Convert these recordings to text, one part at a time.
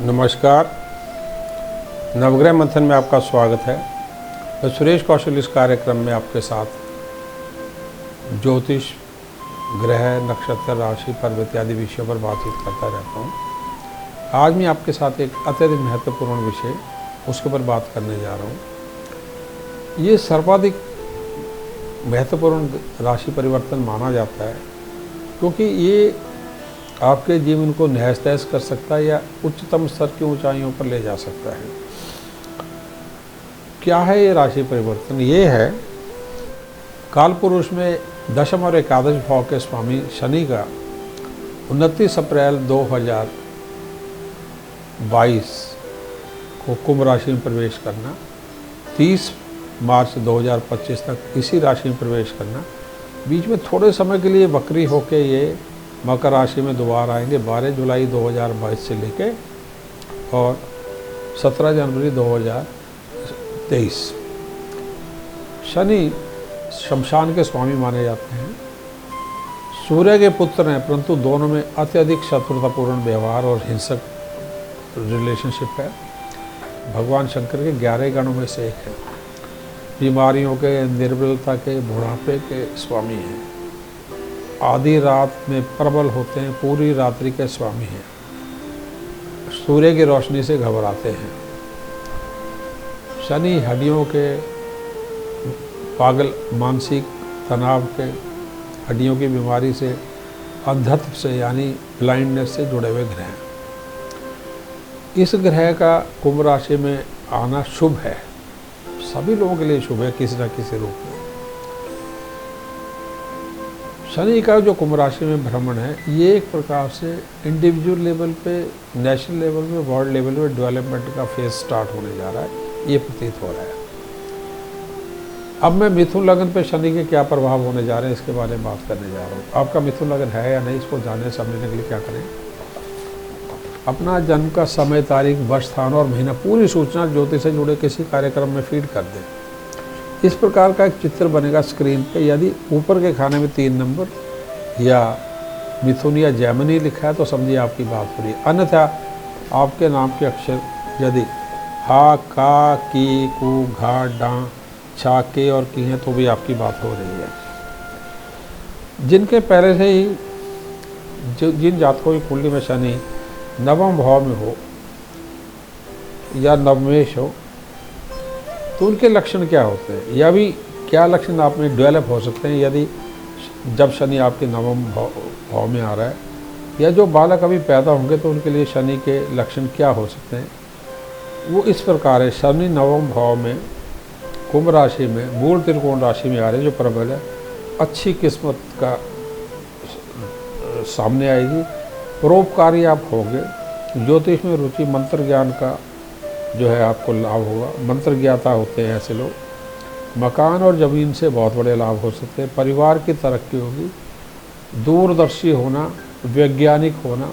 नमस्कार। नवग्रह मंथन में आपका स्वागत है। मैं सुरेश कौशल इस कार्यक्रम में आपके साथ ज्योतिष, ग्रह, नक्षत्र, राशि, पर्व इत्यादि विषयों पर बातचीत करता रहता हूँ। आज मैं आपके साथ एक अत्यधिक महत्वपूर्ण विषय उसके ऊपर बात करने जा रहा हूँ। ये सर्वाधिक महत्वपूर्ण राशि परिवर्तन माना जाता है क्योंकि ये आपके जीवन को नहस तहस कर सकता है या उच्चतम स्तर की ऊंचाइयों पर ले जा सकता है। क्या है ये राशि परिवर्तन? ये है कालपुरुष में दशम और एकादश भाव के स्वामी शनि का 29 अप्रैल 2022 को कुंभ राशि में प्रवेश करना, 30 मार्च 2025 तक इसी राशि में प्रवेश करना, बीच में थोड़े समय के लिए वक्री होकर ये मकर राशि में दोबारा आएंगे 12 जुलाई 2022 से लेके और 17 जनवरी 2023। शनि शमशान के स्वामी माने जाते हैं, सूर्य के पुत्र हैं, परंतु दोनों में अत्यधिक शत्रुतापूर्ण व्यवहार और हिंसक रिलेशनशिप है। भगवान शंकर के 11 गणों में से एक है। बीमारियों के, निर्बलता के, बुढ़ापे के स्वामी हैं। आधी रात में प्रबल होते हैं, पूरी रात्रि के स्वामी हैं। सूर्य की रोशनी से घबराते हैं। शनि हड्डियों के, पागल मानसिक तनाव के, हड्डियों की बीमारी से, अंधत्व से यानी ब्लाइंडनेस से जुड़े हुए ग्रह हैं। इस ग्रह का कुंभ राशि में आना शुभ है, सभी लोगों के लिए शुभ है किसी न किसी रूप में। शनि का जो कुंभ राशि में भ्रमण है, ये एक प्रकार से इंडिविजुअल लेवल पे, नेशनल लेवल पे, वर्ल्ड लेवल पे डेवलपमेंट का फेज स्टार्ट होने जा रहा है, ये प्रतीत हो रहा है। अब मैं मिथुन लग्न पे शनि के क्या प्रभाव होने जा रहे हैं इसके बारे में बात करने जा रहा हूँ। आपका मिथुन लग्न है या नहीं, इसको जानने समझने के लिए क्या करें? अपना जन्म का समय, तारीख, वर्ष, स्थान और महीना पूरी सूचना ज्योतिष से जुड़े किसी कार्यक्रम में फीड कर दें। इस प्रकार का एक चित्र बनेगा स्क्रीन पे। यदि ऊपर के खाने में 3 नंबर या मिथुन या जैमिनी लिखा है तो समझिए आपकी बात हो रही है। अन्यथा आपके नाम के अक्षर यदि हा, का, की, कु, घा, डा, छा, के और की हैं तो भी आपकी बात हो रही है। जिनके पहले से ही जिन जातकों की कुंडली में शनि नवम भाव में हो या नवमेश हो तो उनके लक्षण क्या होते हैं, या भी क्या लक्षण आप में डेवलप हो सकते हैं यदि जब शनि आपके नवम भाव में आ रहा है, या जो बालक अभी पैदा होंगे तो उनके लिए शनि के लक्षण क्या हो सकते हैं। वो इस प्रकार है। शनि नवम भाव में कुंभ राशि में मूल त्रिकोण राशि में आ रहे हैं, जो प्रबल है, अच्छी किस्मत का सामने आएगी, परोपकारी आप होंगे, ज्योतिष में रुचि, मंत्र ज्ञान का जो है आपको लाभ होगा। मंत्र ज्ञाता होते हैं ऐसे लोग। मकान और ज़मीन से बहुत बड़े लाभ हो सकते हैं। परिवार की तरक्की होगी। दूरदर्शी होना, वैज्ञानिक होना,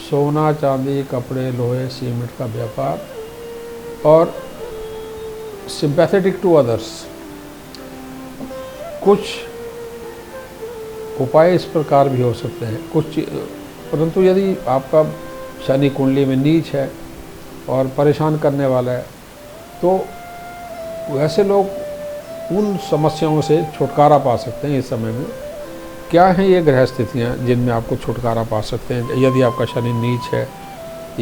सोना, चांदी, कपड़े, लोहे, सीमेंट का व्यापार और सिंपैथेटिक टू अदर्स। कुछ उपाय इस प्रकार भी हो सकते हैं परंतु यदि आपका शनि कुंडली में नीच है और परेशान करने वाला है तो वैसे लोग उन समस्याओं से छुटकारा पा सकते हैं। इस समय में क्या हैं ये ग्रह स्थितियाँ जिनमें आपको छुटकारा पा सकते हैं यदि आपका शनि नीच है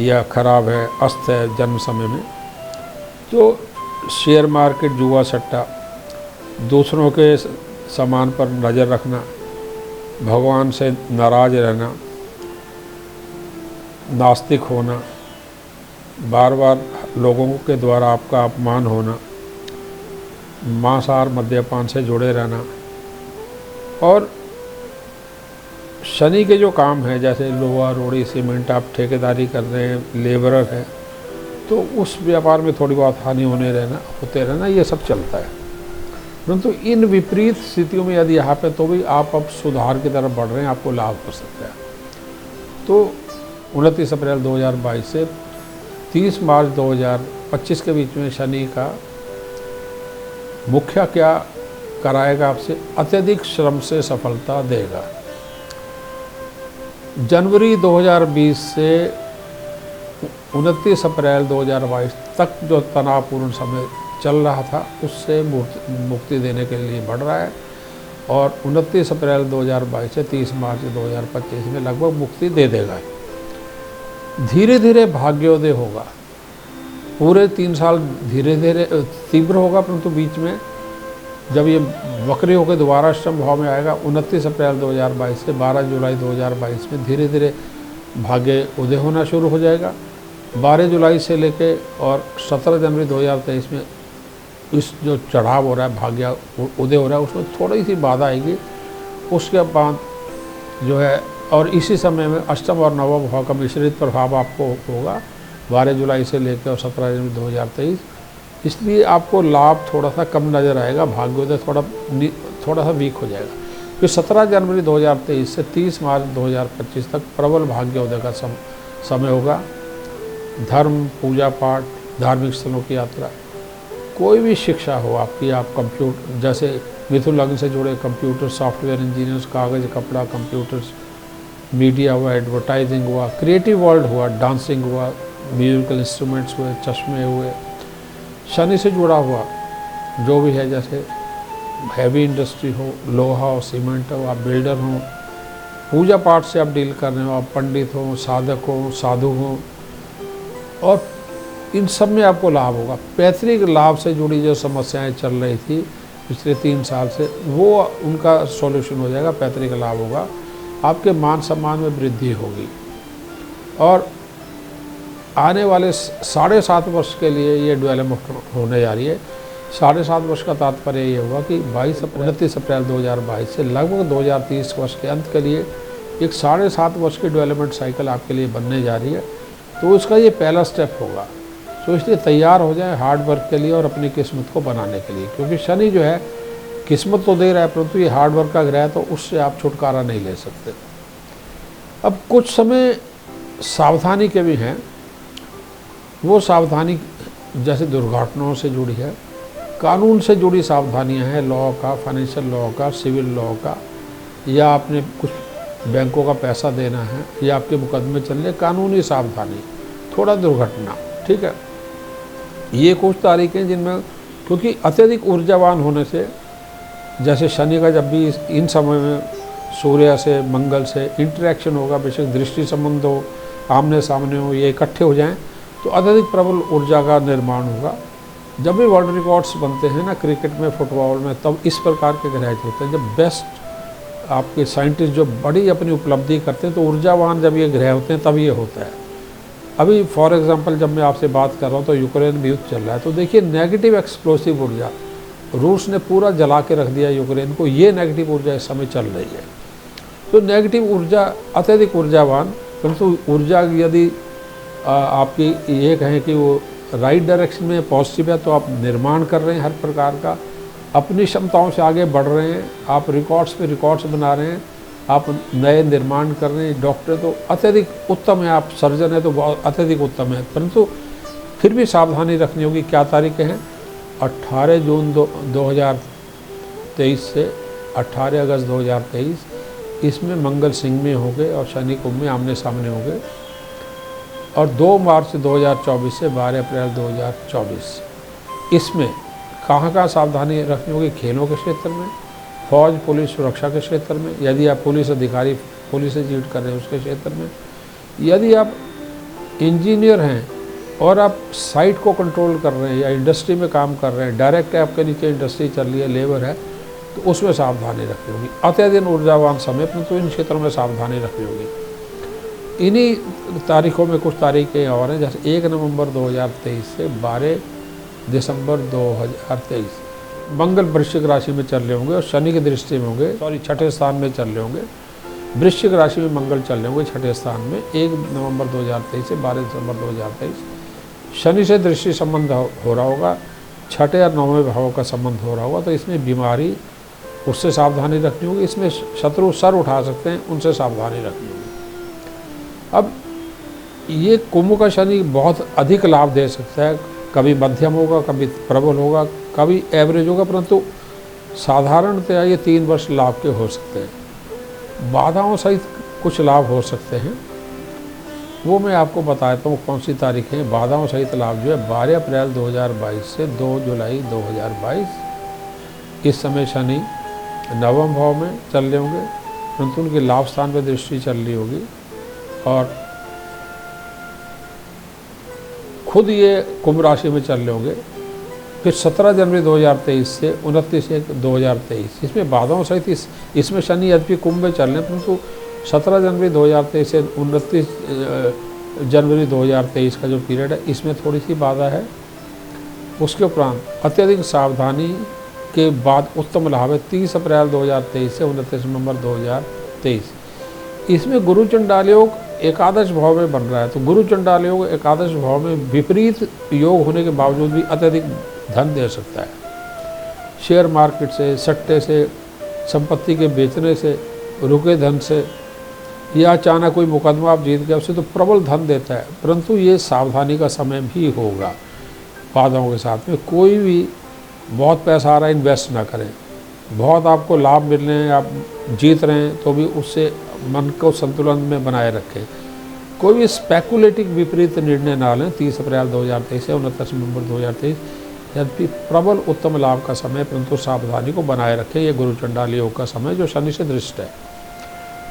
या खराब है, अस्त है जन्म समय में? तो शेयर मार्केट, जुआ, सट्टा, दूसरों के सामान पर नज़र रखना, भगवान से नाराज रहना, नास्तिक होना, बार बार लोगों के द्वारा आपका अपमान होना, मांसाहार, मद्यपान से जुड़े रहना, और शनि के जो काम है जैसे लोहा, रोड़ी, सीमेंट, आप ठेकेदारी कर रहे हैं, लेबरर है, तो उस व्यापार में थोड़ी बहुत हानि होते रहना, ये सब चलता है। परंतु इन विपरीत स्थितियों में यदि यहाँ पे तो भी आप अब सुधार की तरफ बढ़ रहे हैं, आपको लाभ हो सकता है। तो 29 अप्रैल 2022 से 30 मार्च 2025 के बीच में शनि का मुख्य क्या कराएगा? आपसे अत्यधिक श्रम से सफलता देगा। जनवरी 2020 से 29 अप्रैल 2022 तक जो तनावपूर्ण समय चल रहा था उससे मुक्ति देने के लिए बढ़ रहा है और 29 अप्रैल 2022 से 30 मार्च 2025 में लगभग मुक्ति दे देगा। धीरे धीरे भाग्योदय होगा, पूरे 3 साल धीरे धीरे तीव्र होगा, परंतु बीच में जब ये वक्री होकर दोबारा अष्टम भाव में आएगा 29 अप्रैल 2022 से 12 जुलाई 2022 में धीरे धीरे भाग्य उदय होना शुरू हो जाएगा। 12 जुलाई से लेके और 17 जनवरी 2023 में इस जो चढ़ाव हो रहा है, भाग्य उदय हो रहा है, उसमें थोड़ी सी बाधा आएगी। उसके बाद जो है और इसी समय में अष्टम और नवम भाव का मिश्रित प्रभाव आपको होगा 12 जुलाई से लेकर और 17 जनवरी 2023। इसलिए आपको लाभ थोड़ा सा कम नज़र आएगा, भाग्योदय थोड़ा सा वीक हो जाएगा। फिर 17 जनवरी 2023 से 30 मार्च 2025 तक प्रबल भाग्योदय का समय होगा। धर्म, पूजा पाठ, धार्मिक स्थलों की यात्रा, कोई भी शिक्षा हो आपकी, आप कंप्यूटर जैसे मिथुन लग्न से जुड़े कंप्यूटर, सॉफ्टवेयर इंजीनियर्स, कागज़, कपड़ा, कंप्यूटर्स, मीडिया हुआ, एडवर्टाइजिंग हुआ, क्रिएटिव वर्ल्ड हुआ, डांसिंग हुआ, म्यूजिकल इंस्ट्रूमेंट्स हुए, चश्मे हुए, शनि से जुड़ा हुआ जो भी है, जैसे हैवी इंडस्ट्री हो, लोहा हो, सीमेंट हो, आप बिल्डर हो, पूजा पाठ से आप डील कर रहे हो, आप पंडित हो, साधक हो, साधु हो, और इन सब में आपको लाभ होगा। पैतृक लाभ से जुड़ी जो समस्याएं चल रही थी पिछले 3 साल से, वो उनका सॉल्यूशन हो जाएगा, पैतृक लाभ होगा, आपके मान सम्मान में वृद्धि होगी। और आने वाले 7.5 वर्ष के लिए ये डेवलपमेंट होने जा रही है। 7.5 वर्ष का तात्पर्य ये होगा कि 29 अप्रैल 2022 से लगभग 2030 वर्ष के अंत के लिए एक 7.5 वर्ष की डेवलपमेंट साइकिल आपके लिए बनने जा रही है। तो उसका ये पहला स्टेप होगा। तो इसलिए तैयार हो जाए हार्ड वर्क के लिए और अपनी किस्मत को बनाने के लिए, क्योंकि शनि जो है किस्मत तो दे रहा है, परंतु ये हार्ड वर्क का ग्रह है, तो उससे आप छुटकारा नहीं ले सकते। अब कुछ समय सावधानी के भी हैं। वो सावधानी जैसे दुर्घटनाओं से जुड़ी है, कानून से जुड़ी सावधानियां हैं, लॉ का, फाइनेंशियल लॉ का, सिविल लॉ का, या आपने कुछ बैंकों का पैसा देना है, या आपके मुकदमे चल रहे, कानूनी सावधानी, थोड़ा दुर्घटना, ठीक है। ये कुछ तारीखें जिनमें, क्योंकि अत्यधिक ऊर्जावान होने से, जैसे शनि का जब भी इन समय में सूर्य से, मंगल से इंटरेक्शन होगा, बेशक दृष्टि संबंध हो, आमने सामने हो, ये इकट्ठे हो जाएं, तो अत्यधिक प्रबल ऊर्जा का निर्माण होगा। जब भी वर्ल्ड रिकॉर्ड्स बनते हैं ना क्रिकेट में, फुटबॉल में, तब इस प्रकार के ग्रह होते हैं। जब बेस्ट आपके साइंटिस्ट जो बड़ी अपनी उपलब्धि करते हैं, तो ऊर्जावान जब ये ग्रह होते हैं तब ये होता है। अभी फॉर एग्जांपल जब मैं आपसे बात कर रहा हूँ तो यूक्रेन में युद्ध चल रहा है, तो देखिए नेगेटिव एक्सप्लोसिव ऊर्जा, रूस ने पूरा जला के रख दिया यूक्रेन को, ये नेगेटिव ऊर्जा इस समय चल रही है। तो नेगेटिव ऊर्जा, अत्यधिक ऊर्जावान, परंतु ऊर्जा यदि आपकी ये कहें कि वो राइट डायरेक्शन में पॉजिटिव है, तो आप निर्माण कर रहे हैं हर प्रकार का, अपनी क्षमताओं से आगे बढ़ रहे हैं, आप रिकॉर्ड्स पे रिकॉर्ड्स बना रहे हैं, आप नए निर्माण कर रहे हैं। डॉक्टर तो अत्यधिक उत्तम है, आप सर्जन है तो बहुत अत्यधिक उत्तम है, परंतु फिर भी सावधानी रखनी होगी। क्या तारीखें हैं? 18 जून 2023 से 18 अगस्त 2023, इसमें मंगल सिंह में होंगे और शनि कुंभ में आमने सामने होंगे। और 2 मार्च 2024 से 12 अप्रैल 2024, इसमें कहाँ कहाँ सावधानी रखनी होगी? खेलों के क्षेत्र में, फौज, पुलिस, सुरक्षा के क्षेत्र में, यदि आप पुलिस अधिकारी, पुलिस से जीट कर रहे हैं उसके क्षेत्र में, यदि आप इंजीनियर हैं और आप साइट को कंट्रोल कर रहे हैं या इंडस्ट्री में काम कर रहे हैं, डायरेक्ट आपके नीचे इंडस्ट्री चल रही है, लेबर है, तो उसमें सावधानी रखनी होगी। अत्यधिक ऊर्जावान समय, परंतु इन क्षेत्रों में सावधानी रखनी होगी। इन्हीं तारीखों में कुछ तारीखें और हैं, जैसे 1 नवंबर 2023 से 12 दिसंबर 2023 मंगल वृश्चिक राशि में चल रहे होंगे और शनि की दृष्टि में होंगे, छठे स्थान में चल रहे होंगे। वृश्चिक राशि में मंगल चल रहे होंगे छठे स्थान में 1 नवंबर 2023 से 12 दिसंबर 2023। शनि से दृष्टि संबंध हो रहा होगा, छठे और 9वें भावों का संबंध हो रहा होगा, तो इसमें बीमारी, उससे सावधानी रखनी होगी। इसमें शत्रु सर उठा सकते हैं, उनसे सावधानी रखनी होगी। अब ये कुंभ का शनि बहुत अधिक लाभ दे सकता है, कभी मध्यम होगा, कभी प्रबल होगा, कभी एवरेज होगा, परंतु साधारणतया ये 3 वर्ष लाभ के हो सकते हैं। बाधाओं सहित कुछ लाभ हो सकते हैं। वो मैं आपको बताता हूँ कौन सी तारीख है। बाधाओं सहित लाभ जो है 12 अप्रैल 2022 से 2 जुलाई 2022। इस समय शनि नवम भाव में चल रहे होंगे, परंतु उनके लाभ स्थान पर दृष्टि चल रही होगी और खुद ये कुंभ राशि में चल रहे होंगे। फिर 17 जनवरी 2023 से 29/1/2023, इसमें बाधाओं सहित इसमें शनि यद्यपि कुंभ में चल रहे हैं, परंतु 17 जनवरी 2023 से 29 जनवरी 2023 का जो पीरियड है इसमें थोड़ी सी बाधा है। उसके उपरांत अत्यधिक सावधानी के बाद उत्तम लाभ है 30 अप्रैल 2023 से 29 नवंबर 2023। इसमें गुरु चंडाल योग एकादश भाव में बन रहा है, तो गुरु चंडाल योग एकादश भाव में विपरीत योग होने के बावजूद भी अत्यधिक धन दे सकता है। शेयर मार्केट से, सट्टे से, संपत्ति के बेचने से, रुके धन से, या अचानक कोई मुकदमा आप जीत गए उससे तो प्रबल धन देता है, परंतु ये सावधानी का समय भी होगा। बाधाओं के साथ में कोई भी बहुत पैसा आ रहा है इन्वेस्ट ना करें, बहुत आपको लाभ मिल रहे हैं, आप जीत रहे हैं तो भी उससे मन को संतुलन में बनाए रखें। कोई भी स्पेकुलेटिव विपरीत निर्णय ना लें। 30 अप्रैल 2023 से 29 नवंबर 2023 यद्यपि प्रबल उत्तम लाभ का समय, परंतु सावधानी को बनाए रखें। ये गुरु चंडाल योग का समय जो शनि से दृष्ट है।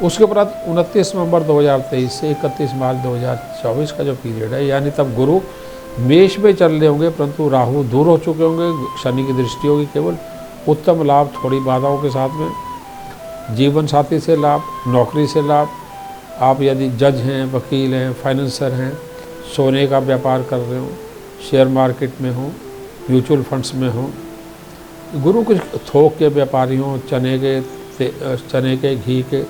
उसके उपरांत 29 नवंबर 2023 से 31 मार्च 2024 का जो पीरियड है, यानी तब गुरु मेष में चल रहे होंगे, परंतु राहु दूर हो चुके होंगे, शनि की दृष्टि होगी केवल। उत्तम लाभ थोड़ी बाधाओं के साथ में, जीवन साथी से लाभ, नौकरी से लाभ, आप यदि जज हैं, वकील हैं, फाइनेंसर हैं, सोने का व्यापार कर रहे हो, शेयर मार्केट में हो, म्यूचुअल फंड्स में हो, गुरु कुछ थोक के व्यापारी हों, चने के घी के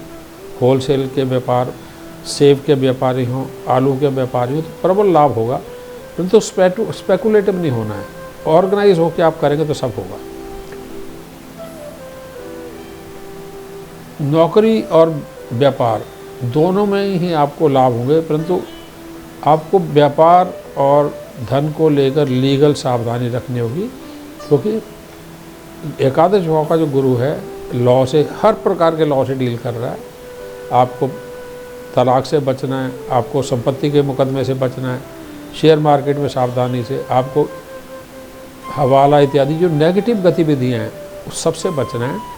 होलसेल के व्यापार, सेब के व्यापारी हों, आलू के व्यापारी हों, तो प्रबल लाभ होगा, परंतु स्पेकुलेटिव नहीं होना है। ऑर्गेनाइज होकर आप करेंगे तो सब होगा। नौकरी और व्यापार दोनों में ही आपको लाभ होंगे, परंतु आपको व्यापार और धन को लेकर लीगल सावधानी रखनी होगी, क्योंकि एकादश भाव का जो गुरु है लॉ से, हर प्रकार के लॉ से डील कर रहा है। आपको तलाक से बचना है, आपको संपत्ति के मुकदमे से बचना है, शेयर मार्केट में सावधानी से, आपको हवाला इत्यादि जो नेगेटिव गतिविधियाँ हैं उस सबसे बचना है।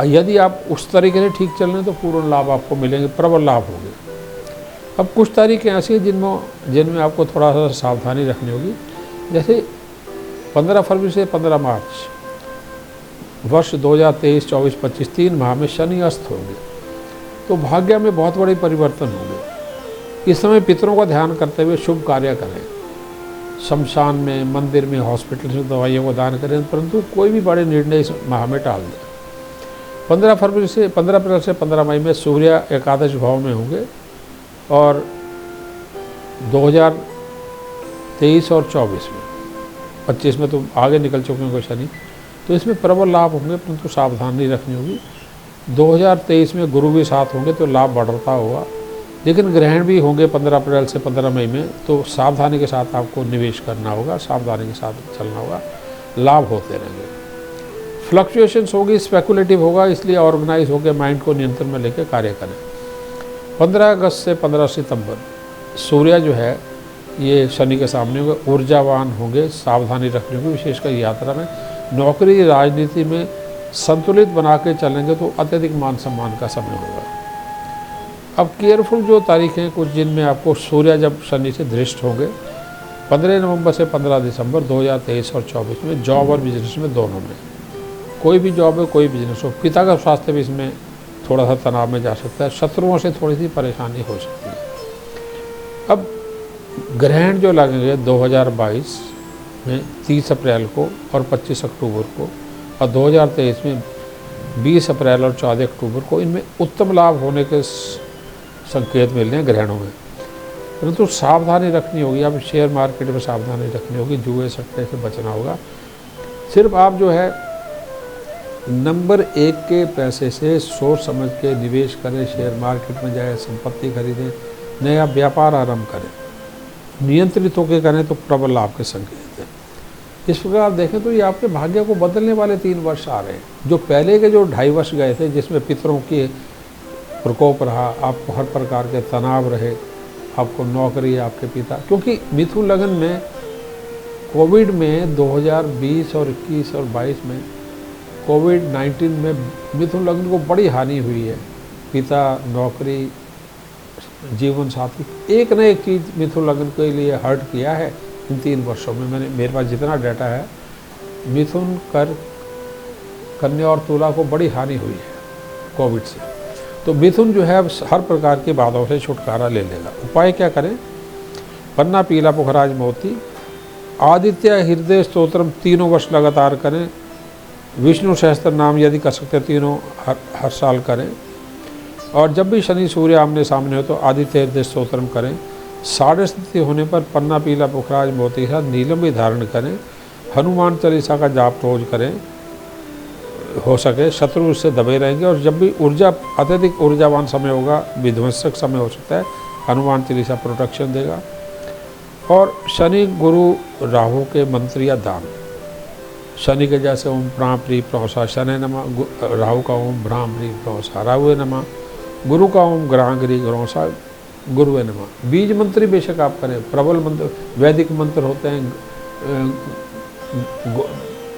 यदि आप उस तरीके से ठीक चल रहे हैं तो पूर्ण लाभ आपको मिलेंगे, प्रबल लाभ होंगे। अब कुछ तारीखें ऐसी हैं जिनमें आपको थोड़ा सा सावधानी रखनी होगी। जैसे 15 फरवरी से 15 मार्च वर्ष 2023, 24, 25 3 माह में शनि अस्त होंगे, तो भाग्य में बहुत बड़े परिवर्तन होंगे। इस समय पितरों का ध्यान करते हुए शुभ कार्य करें, शमशान में, मंदिर में, हॉस्पिटल में दवाइयों को दान करें, परंतु कोई भी बड़े निर्णय इस माह में टाल दें। 15 अप्रैल से 15 मई में सूर्य एकादश भाव में होंगे और 2023 और 24 में, 25 में तो आगे निकल चुके होंगे शनि, तो इसमें प्रबल लाभ होंगे, परंतु सावधानी रखनी होगी। 2023 में गुरु भी साथ होंगे तो लाभ बढ़ता होगा, लेकिन ग्रहण भी होंगे 15 अप्रैल से 15 मई में, तो सावधानी के साथ आपको निवेश करना होगा, सावधानी के साथ चलना होगा, लाभ होते रहेंगे। फ्लक्चुएशंस होगी, स्पेकुलेटिव होगा, इसलिए ऑर्गेनाइज होकर माइंड को नियंत्रण में लेकर कार्य करें। 15 अगस्त से 15 सितंबर सूर्य जो है ये शनि के सामने होंगे, ऊर्जावान होंगे, सावधानी रखनी होगी, विशेषकर यात्रा में। नौकरी राजनीति में संतुलित बना के चलेंगे तो अत्यधिक मान सम्मान का समय होगा। अब केयरफुल जो तारीखें कुछ जिनमें आपको सूर्य जब शनि से दृष्ट होंगे 15 नवंबर से 15 दिसंबर 2023 और 24 में, जॉब और बिजनेस में दोनों में, कोई भी जॉब हो, कोई बिजनेस हो, पिता का स्वास्थ्य भी इसमें थोड़ा सा तनाव में जा सकता है, शत्रुओं से थोड़ी सी परेशानी हो सकती है। अब ग्रहण जो लगेंगे 2022 में 30 अप्रैल को और 25 अक्टूबर को, और 2023 में 20 अप्रैल और 14 अक्टूबर को, इनमें उत्तम लाभ होने के संकेत मिल रहे हैं ग्रहणों में, परंतु सावधानी रखनी होगी। अब शेयर मार्केट में सावधानी रखनी होगी, जुए सट्टे से बचना होगा। सिर्फ आप जो है नंबर 1 के पैसे से सोच समझ के निवेश करें, शेयर मार्केट में जाए, संपत्ति खरीदें, नया व्यापार आरंभ करें, नियंत्रित होकर करें तो प्रबल लाभ के संकेत हैं। इस प्रकार आप देखें तो ये आपके भाग्य को बदलने वाले 3 वर्ष आ रहे हैं। जो पहले के जो 2.5 वर्ष गए थे जिसमें पितरों के प्रकोप रहा, आपको हर प्रकार के तनाव रहे, आपको नौकरी, आपके पिता, क्योंकि मिथुन लग्न में कोविड में 2020 और 21 और 22 में कोविड-19 में मिथुन लग्न को बड़ी हानि हुई है। पिता, नौकरी, जीवन साथी, एक न एक चीज़ मिथुन लग्न के लिए हर्ट किया है इन 3 वर्षों में। मेरे पास जितना डाटा है, मिथुन, कर्क, कन्या और तुला को बड़ी हानि हुई है कोविड से। तो मिथुन जो है हर प्रकार की बाधाओं से छुटकारा ले लेगा। उपाय क्या करें? पन्ना, पीला, पुखराज, मोती, आदित्य हृदय स्तोत्रम 3 वर्ष लगातार करें। विष्णु सहस्त्र नाम यदि कर सकते तीनों हर साल करें। और जब भी शनि सूर्य आमने सामने हो तो आदित्य हृदय स्तोत्रम करें। साढ़े स्थिति होने पर पन्ना, पीला, पुखराज, मोती के साथ नीलम भी धारण करें। हनुमान चालीसा का जाप रोज करें, हो सके शत्रु से दबे रहेंगे। और जब भी अत्यधिक ऊर्जावान समय होगा, विध्वंसक समय हो सकता है, हनुमान चालीसा प्रोटेक्शन देगा। और शनि, गुरु, राहु के मंत्र या दान, शनि के जैसे ओम प्रां प्री प्रौसा शनि नमः, राहु का ओम भ्राम प्री प्रौसा राहुए नमः, गुरु का ओम ग्रांगरी ग्रौसा गुरुवे नमः। बीज मंत्र बेशक आप करें, प्रबल मंत्र, वैदिक मंत्र होते हैं,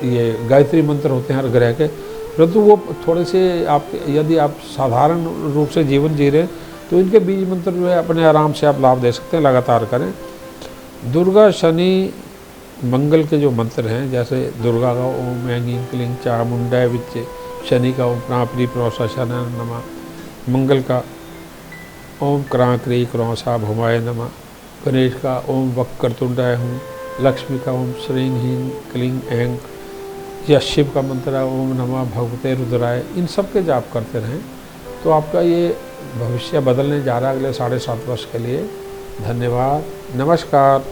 ये गायत्री मंत्र होते हैं हर ग्रह के, परंतु वो थोड़े से आप यदि आप साधारण रूप से जीवन जी रहे तो इनके बीज मंत्र जो है अपने आराम से आप लाभ दे सकते हैं, लगातार करें। दुर्गा, शनि, मंगल के जो मंत्र हैं, जैसे दुर्गा का ओम ऐं ऐं क्लीं चामुंडाय विच्चे, शनि का ओम प्राप्री प्रौसा शनाय नमः, मंगल का ओम क्रां क्री क्रौसा भुमाय नमः, गणेश का ओम वक्रतुंडाय हूँ, लक्ष्मी का ओम श्रीं ह्रीं क्लीं ऐं, या शिव का मंत्र है ओम नमः भगवते रुद्राय। इन सब के जाप करते रहें तो आपका ये भविष्य बदलने जा रहा है अगले 7.5 वर्ष के लिए। धन्यवाद, नमस्कार।